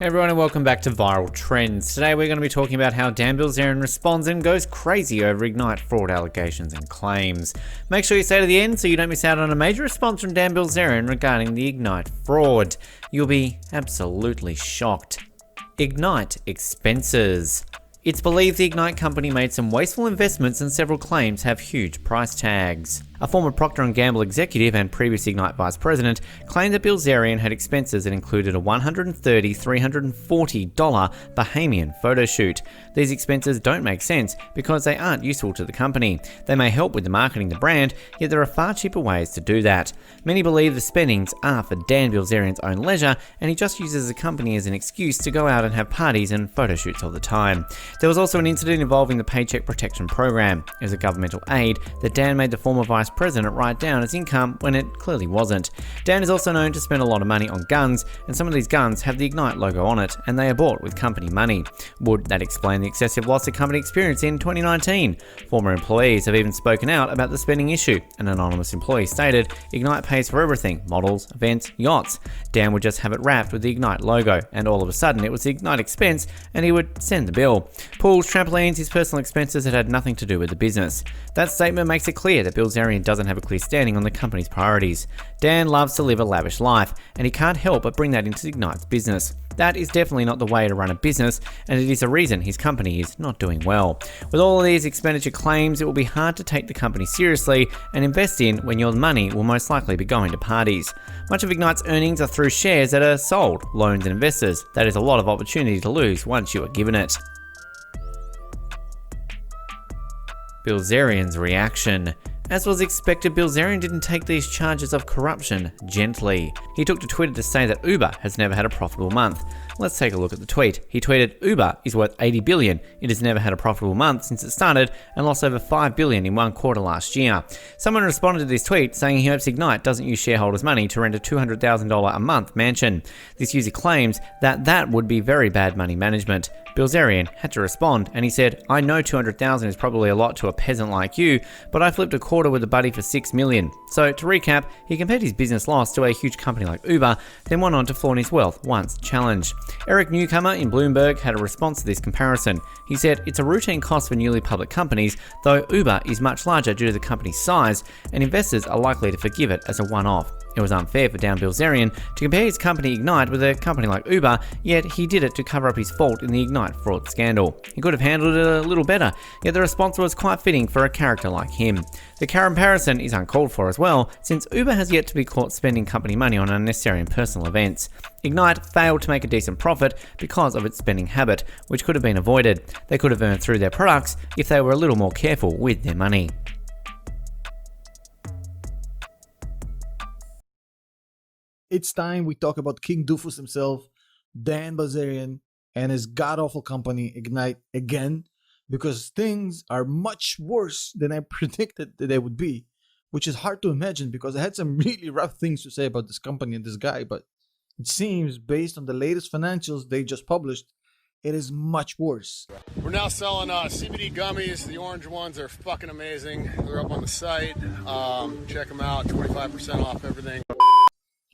Hey everyone, and welcome back to Viral Trends. Today we're going to be talking about how Dan Bilzerian responds and goes crazy over Ignite fraud allegations and claims. Make sure you stay to the end so you don't miss out on a major response from Dan Bilzerian regarding the Ignite fraud. You'll be absolutely shocked. Ignite expenses. It's believed the Ignite company made some wasteful investments and several claims have huge price tags. A former Procter & Gamble executive and previous Ignite vice president claimed that Bilzerian had expenses that included a $130–340 Bahamian photo shoot. These expenses don't make sense because they aren't useful to the company. They may help with the marketing the brand, yet there are far cheaper ways to do that. Many believe the spendings are for Dan Bilzerian's own leisure, and he just uses the company as an excuse to go out and have parties and photo shoots all the time. There was also an incident involving the Paycheck Protection Program. It was a governmental aid that Dan made the former vice president write down as income when it clearly wasn't. Dan is also known to spend a lot of money on guns, and some of these guns have the Ignite logo on it, and they are bought with company money. Would that explain the excessive loss the company experienced in 2019? Former employees have even spoken out about the spending issue. An anonymous employee stated, "Ignite pays for everything, models, events, yachts. Dan would just have it wrapped with the Ignite logo, and all of a sudden it was the Ignite expense, and he would send the bill. Pools, trampolines, his personal expenses had nothing to do with the business." That statement makes it clear that Bilzerian doesn't have a clear standing on the company's priorities. Dan loves to live a lavish life, and he can't help but bring that into Ignite's business. That is definitely not the way to run a business, and it is a reason his company is not doing well. With all of these expenditure claims, it will be hard to take the company seriously and invest in when your money will most likely be going to parties. Much of Ignite's earnings are through shares that are sold, loans and investors. That is a lot of opportunity to lose once you are given it. Bilzerian's reaction. As was expected, Bilzerian didn't take these charges of corruption gently. He took to Twitter to say that Uber has never had a profitable month. Let's take a look at the tweet. He tweeted, "Uber is worth $80 billion. It has never had a profitable month since it started and lost over $5 billion in one quarter last year." Someone responded to this tweet saying he hopes Ignite doesn't use shareholders' money to rent a $200,000 a month mansion. This user claims that that would be very bad money management. Bilzerian had to respond, and he said, "I know 200,000 is probably a lot to a peasant like you, but I flipped a quarter with a buddy for $6 million. So to recap, he compared his business loss to a huge company like Uber, then went on to flaunt his wealth once challenged. Eric Newcomer in Bloomberg had a response to this comparison. He said, "It's a routine cost for newly public companies, though Uber is much larger due to the company's size, and investors are likely to forgive it as a one-off. It was unfair for Dan Bilzerian to compare his company Ignite with a company like Uber, yet he did it to cover up his fault in the Ignite fraud scandal. He could have handled it a little better, yet the response was quite fitting for a character like him. The comparison is uncalled for as well, since Uber has yet to be caught spending company money on unnecessary and personal events. Ignite failed to make a decent profit because of its spending habit, which could have been avoided. They could have earned through their products if they were a little more careful with their money." It's time we talk about King Doofus himself, Dan Bilzerian, and his god-awful company Ignite again, because things are much worse than I predicted that they would be, which is hard to imagine because I had some really rough things to say about this company and this guy, but it seems based on the latest financials they just published, it is much worse. We're now selling CBD gummies. The orange ones are fucking amazing. They're up on the site. Check them out, 25% off everything.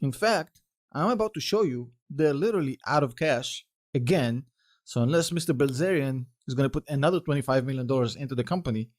In fact, I'm about to show you they're literally out of cash again. So unless Mr. Bilzerian is going to put another $25 million into the company,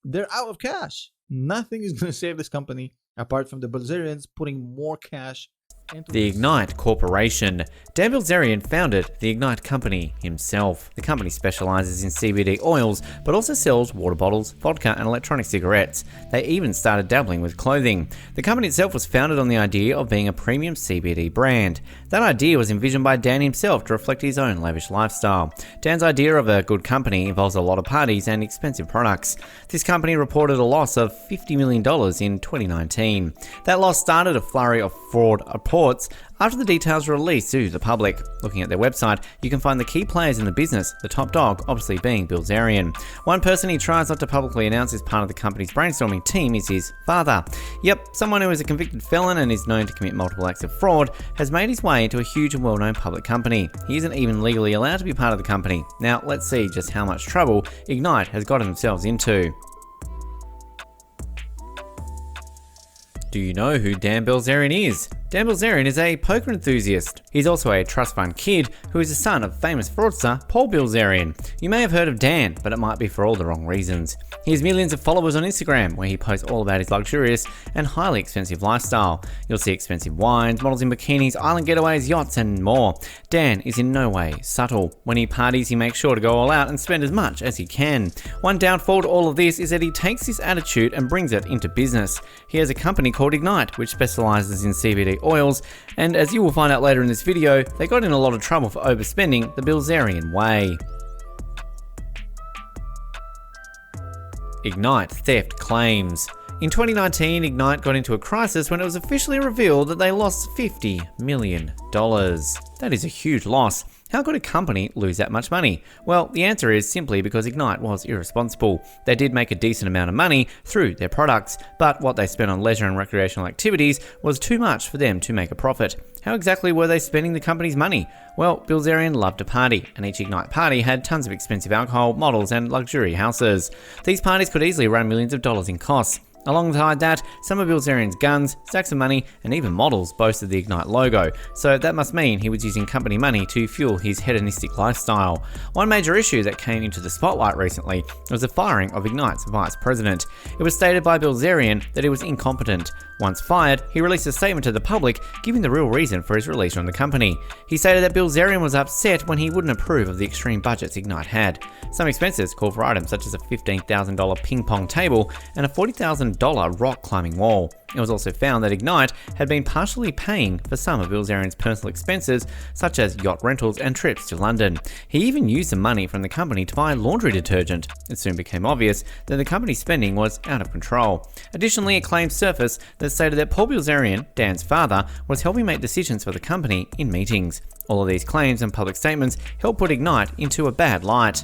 they're out of cash. Nothing is going to save this company apart from the Bilzerians putting more cash into The Ignite Corporation. Dan Bilzerian founded the Ignite company himself. The company specializes in CBD oils, but also sells water bottles, vodka, and electronic cigarettes. They even started dabbling with clothing. The company itself was founded on the idea of being a premium CBD brand. That idea was envisioned by Dan himself to reflect his own lavish lifestyle. Dan's idea of a good company involves a lot of parties and expensive products. This company reported a loss of $50 million in 2019. That loss started a flurry of fraud reports after the details were released to the public. Looking at their website, you can find the key players in the business, the top dog obviously being Bilzerian. One person he tries not to publicly announce as part of the company's brainstorming team is his father. Yep, someone who is a convicted felon and is known to commit multiple acts of fraud has made his way into a huge and well-known public company. He isn't even legally allowed to be part of the company. Now let's see just how much trouble Ignite has gotten themselves into. Do you know who Dan Bilzerian is? Dan Bilzerian is a poker enthusiast. He's also a trust fund kid who is the son of famous fraudster Paul Bilzerian. You may have heard of Dan, but it might be for all the wrong reasons. He has millions of followers on Instagram, where he posts all about his luxurious and highly expensive lifestyle. You'll see expensive wines, models in bikinis, island getaways, yachts, and more. Dan is in no way subtle. When he parties, he makes sure to go all out and spend as much as he can. One downfall to all of this is that he takes this attitude and brings it into business. He has a company called Ignite, which specializes in CBD oils, and as you will find out later in this video, they got in a lot of trouble for overspending the Bilzerian way. Ignite theft claims. In 2019, Ignite got into a crisis when it was officially revealed that they lost $50 million. That is a huge loss. How could a company lose that much money? Well, the answer is simply because Ignite was irresponsible. They did make a decent amount of money through their products, but what they spent on leisure and recreational activities was too much for them to make a profit. How exactly were they spending the company's money? Well, Bilzerian loved to party, and each Ignite party had tons of expensive alcohol, models, and luxury houses. These parties could easily run millions of dollars in costs. Alongside that, some of Bilzerian's guns, stacks of money, and even models boasted the Ignite logo, so that must mean he was using company money to fuel his hedonistic lifestyle. One major issue that came into the spotlight recently was the firing of Ignite's vice president. It was stated by Bilzerian that he was incompetent. Once fired, he released a statement to the public giving the real reason for his release from the company. He stated that Bilzerian was upset when he wouldn't approve of the extreme budgets Ignite had. Some expenses called for items such as a $15,000 ping pong table and a $40,000 rock climbing wall. It was also found that Ignite had been partially paying for some of Bilzerian's personal expenses, such as yacht rentals and trips to London. He even used the money from the company to buy laundry detergent. It soon became obvious that the company's spending was out of control. Additionally, a claim surfaced that stated that Paul Bilzerian, Dan's father, was helping make decisions for the company in meetings. All of these claims and public statements helped put Ignite into a bad light.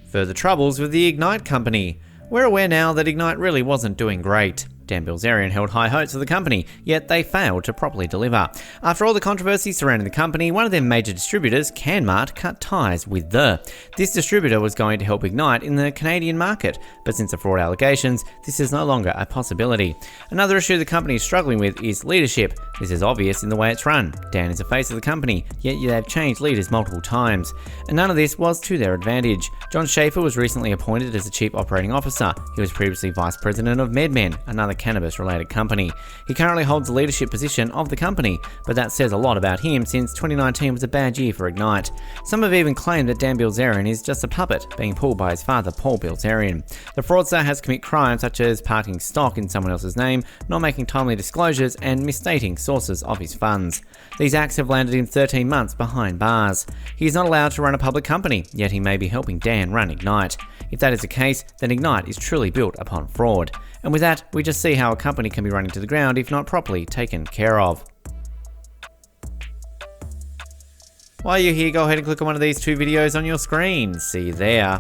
Further troubles with the Ignite company. We're aware now that Ignite really wasn't doing great. Dan Bilzerian held high hopes for the company, yet they failed to properly deliver. After all the controversy surrounding the company, one of their major distributors, Canmart, cut ties with This distributor was going to help Ignite in the Canadian market, but since the fraud allegations, this is no longer a possibility. Another issue the company is struggling with is leadership. This is obvious in the way it's run. Dan is the face of the company, yet they've changed leaders multiple times. And none of this was to their advantage. John Schaefer was recently appointed as the Chief Operating Officer. He was previously Vice President of MedMen, another cannabis-related company. He currently holds the leadership position of the company, but that says a lot about him since 2019 was a bad year for Ignite. Some have even claimed that Dan Bilzerian is just a puppet, being pulled by his father, Paul Bilzerian. The fraudster has committed crimes such as parking stock in someone else's name, not making timely disclosures, and misstating sources of his funds. These acts have landed him 13 months behind bars. He is not allowed to run a public company, yet he may be helping Dan run Ignite. If that is the case, then Ignite is truly built upon fraud. And with that, we just see how a company can be running to the ground if not properly taken care of. While you're here, go ahead and click on one of these two videos on your screen. See you there.